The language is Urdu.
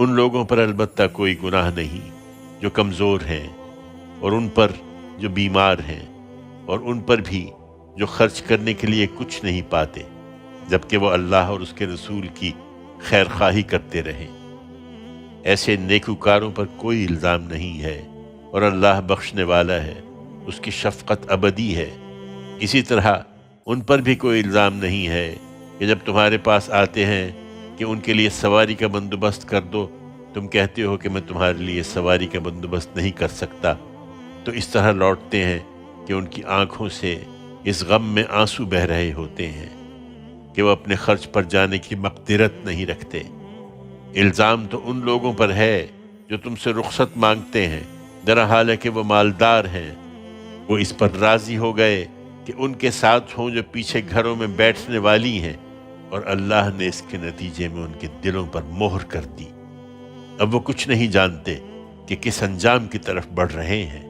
ان لوگوں پر البتہ کوئی گناہ نہیں جو کمزور ہیں، اور ان پر جو بیمار ہیں، اور ان پر بھی جو خرچ کرنے کے لیے کچھ نہیں پاتے، جبکہ وہ اللہ اور اس کے رسول کی خیر خواہی کرتے رہیں۔ ایسے نیکوکاروں پر کوئی الزام نہیں ہے، اور اللہ بخشنے والا ہے، اس کی شفقت ابدی ہے۔ اسی طرح ان پر بھی کوئی الزام نہیں ہے کہ جب تمہارے پاس آتے ہیں کہ ان کے لیے سواری کا بندوبست کر دو، تم کہتے ہو کہ میں تمہارے لیے سواری کا بندوبست نہیں کر سکتا، تو اس طرح لوٹتے ہیں کہ ان کی آنکھوں سے اس غم میں آنسو بہہ رہے ہوتے ہیں کہ وہ اپنے خرچ پر جانے کی مقدرت نہیں رکھتے۔ الزام تو ان لوگوں پر ہے جو تم سے رخصت مانگتے ہیں، درا حال ہے کہ وہ مالدار ہیں۔ وہ اس پر راضی ہو گئے کہ ان کے ساتھ ہوں جو پیچھے گھروں میں بیٹھنے والی ہیں، اور اللہ نے اس کے نتیجے میں ان کے دلوں پر مہر کر دی۔ اب وہ کچھ نہیں جانتے کہ کس انجام کی طرف بڑھ رہے ہیں۔